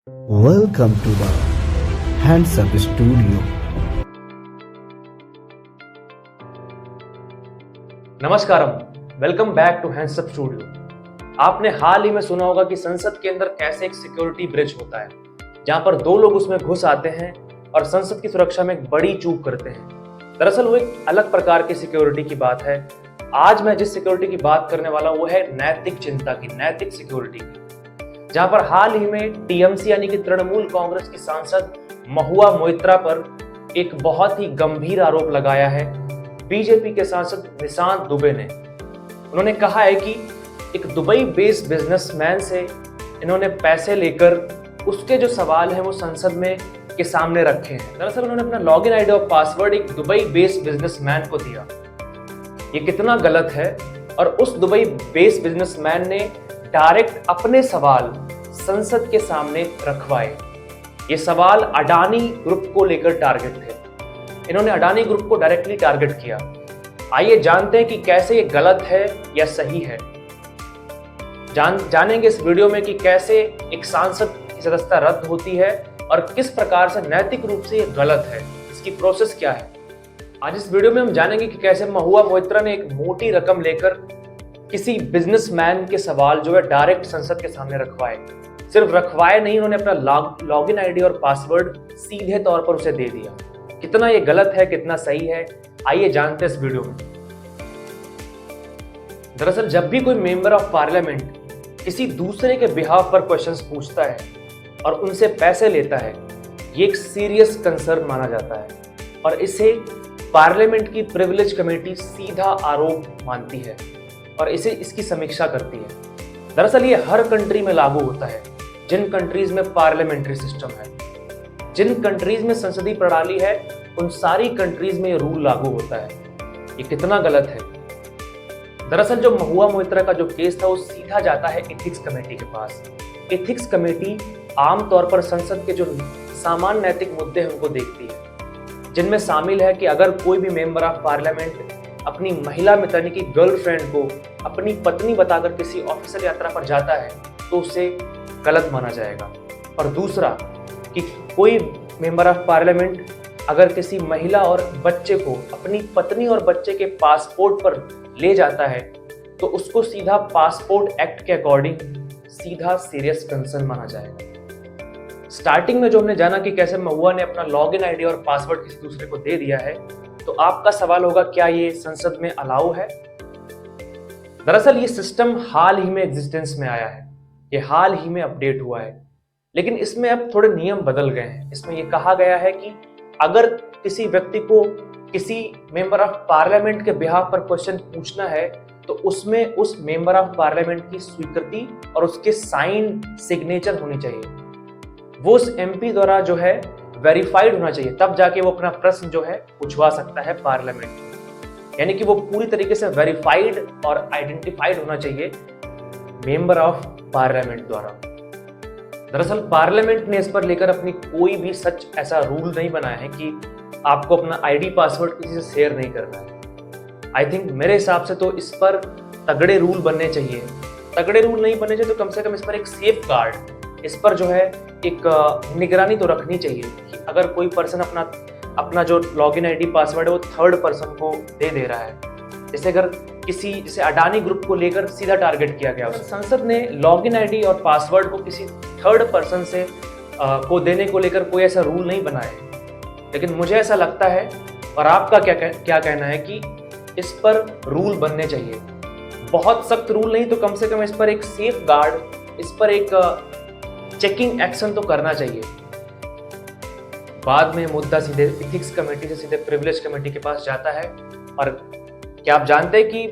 Welcome to the Hands Up Studio. नमस्कारम, welcome back to Hands Up Studio. आपने हाल ही में सुना होगा कि संसद के अंदर कैसे एक सिक्योरिटी ब्रिज होता है, जहां पर दो लोग उसमें घुस आते हैं और संसद की सुरक्षा में एक बड़ी चूक करते हैं। दरअसल वो एक अलग प्रकार की सिक्योरिटी की बात है। आज मैं जिस सिक्योरिटी की बात करने वाला हूं वो है नैतिक चिंता की, नैतिक सिक्योरिटी की, जहां पर हाल ही में टीएमसी यानी कि तृणमूल कांग्रेस की सांसद महुआ मोइत्रा पर एक बहुत ही गंभीर आरोप लगाया है बीजेपी के सांसद निशांत दुबे ने। उन्होंने कहा है कि एक दुबई बेस्ड बिजनेसमैन से इन्होंने पैसे लेकर उसके जो सवाल हैं वो संसद में के सामने रखे हैं। दरअसल उन्होंने अपना लॉगिन आईडी और पासवर्ड एक दुबई बेस्ड बिजनेसमैन को दिया। ये कितना गलत है। और उस दुबई बेस्ड बिजनेसमैन ने डायरेक्ट अपने सवाल संसद के सामने रखवाए। ये सवाल अडानी ग्रुप को लेकर टारगेट थे। इन्होंने अडानी ग्रुप को डायरेक्टली टारगेट किया। आइए जानते हैं कि कैसे ये गलत है या सही है। जानेंगे इस वीडियो में कि कैसे एक सांसद की सदस्यता रद्द होती है और किस प्रकार से नैतिक रूप से ये गलत है, इसकी प्रोसेस क्या है। आज इस वीडियो में हम जानेंगे कि कैसे महुआ मोइत्रा ने एक मोटी रकम लेकर किसी बिजनेसमैन के सवाल जो है डायरेक्ट संसद के सामने रखवाए। सिर्फ रखवाए नहीं, उन्होंने अपना लॉगिन आईडी और पासवर्ड सीधे तौर पर उसे दे दिया। कितना ये गलत है, कितना सही है, आइए जानते हैं इस वीडियो में। दरअसल जब भी कोई मेंबर ऑफ पार्लियामेंट किसी दूसरे के बिहाफ पर क्वेश्चंस पूछता है और उनसे पैसे लेता है, ये एक सीरियस कंसर्न माना जाता है और इसे पार्लियामेंट की प्रिविलेज कमेटी सीधा आरोप मानती है और इसे इसकी समीक्षा करती है। दरअसल ये हर कंट्री में लागू होता है, जिन कंट्रीज में पार्लियामेंट्री सिस्टम है, जिन कंट्रीज में संसदीय प्रणाली है, उन सारी कंट्रीज में ये रूल लागू होता है। ये कितना गलत है। दरअसल जो महुआ मोइत्रा का जो केस था वो सीधा जाता है एथिक्स कमेटी के पास। एथिक्स कमेटी आमतौर पर संसद के जो सामान्य नैतिक मुद्दे हैं उनको देखती है, जिनमें शामिल है कि अगर कोई भी मेंबर ऑफ पार्लियामेंट अपनी महिला मित्र यानी कि गर्लफ्रेंड को अपनी पत्नी बताकर किसी ऑफिशियल यात्रा पर जाता है तो उसे गलत माना जाएगा। और दूसरा कि कोई मेंबर ऑफ पार्लियामेंट अगर किसी महिला और बच्चे को अपनी पत्नी और बच्चे के पासपोर्ट पर ले जाता है तो उसको सीधा पासपोर्ट एक्ट के अकॉर्डिंग सीधा सीरियस कंसर्न माना जाएगा। स्टार्टिंग में जो हमने जाना कि कैसे महुआ ने अपना लॉगिन आईडी और पासवर्ड किसी दूसरे को दे दिया है, तो आपका सवाल होगा क्या ये संसद में अलाउ है। दरअसल ये सिस्टम हाल ही में एग्जिस्टेंस में आया है, ये हाल ही में अपडेट हुआ है, लेकिन इसमें अब थोड़े नियम बदल गए हैं। इसमें यह कहा गया है कि अगर किसी व्यक्ति को किसी मेंबर ऑफ पार्लियामेंट के बिहाफ पर क्वेश्चन पूछना है तो उसमें उस मेंबर ऑफ पार्लियामेंट की स्वीकृति और उसके साइन सिग्नेचर होनी चाहिए। वो उस एमपी द्वारा जो है वेरीफाइड होना चाहिए, तब जाके वो अपना प्रश्न जो है पूछवा सकता है पार्लियामेंट में। यानी कि वो पूरी तरीके से वेरीफाइड और आइडेंटिफाइड होना चाहिए मेंबर ऑफ पार्लियामेंट द्वारा। दरअसल पार्लियामेंट ने इस पर लेकर अपनी कोई भी सच ऐसा रूल नहीं बनाया है कि आपको अपना आईडी पासवर्ड किसी से शेयर नहीं करना है। आई थिंक मेरे हिसाब से तो इस पर तगड़े रूल बनने चाहिए। तगड़े रूल नहीं बनने चाहिए तो कम से कम इस पर एक सेफ गार्ड, इस पर जो है एक निगरानी तो रखनी चाहिए कि अगर कोई पर्सन अपना जो लॉगिन आईडी पासवर्ड है वो थर्ड पर्सन को दे रहा है, जैसे अडानी ग्रुप को लेकर सीधा टारगेट किया गया। संसद ने लॉगिन आईडी और पासवर्ड को किसी थर्ड पर्सन से को देने को लेकर कोई ऐसा रूल नहीं बनाया है, लेकिन मुझे ऐसा लगता है, और आपका क्या कहना है कि इस पर रूल बनने चाहिए। बहुत सख्त रूल नहीं तो कम से कम इस पर एक सेफ गार्ड, इस पर एक चेकिंग एक्शन तो करना चाहिए। बाद में मुद्दा सीधे एथिक्स कमेटी से सीधे प्रिविलेज कमेटी के पास जाता है। और क्या आप जानते हैं कि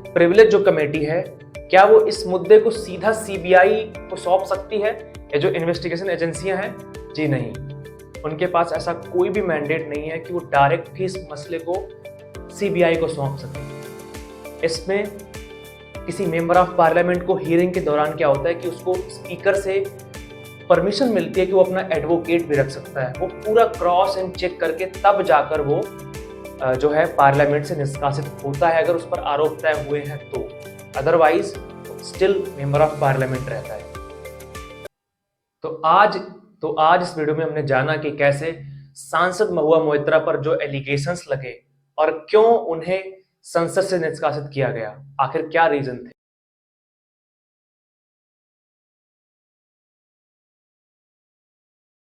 प्रिविलेज जो कमेटी है, क्या वो इस मुद्दे को सीधा सीबीआई को सौंप सकती है या जो इन्वेस्टिगेशन एजेंसियां हैं? जी नहीं, उनके पास ऐसा कोई भी मैंडेट नहीं है कि वो डायरेक्ट भी इस मसले को सीबीआई को सौंप सके। इसमें किसी मेंबर ऑफ पार्लियामेंट को हियरिंग के दौरान क्या होता है कि उसको स्पीकर से परमिशन मिलती है कि वो अपना एडवोकेट भी रख सकता है। वो पूरा क्रॉस एंड चेक करके तब जाकर वो जो है पार्लियामेंट से निष्कासित होता है, अगर उस पर आरोप तय हुए हैं तो। Otherwise still member of parliament रहता है। तो आज इस वीडियो में हमने जाना कि कैसे सांसद महुआ मोइत्रा पर जो एलिगेशंस लगे और क्यों उन्हें संसद से निष्कासित किया गया, आखिर क्या रीजन थे।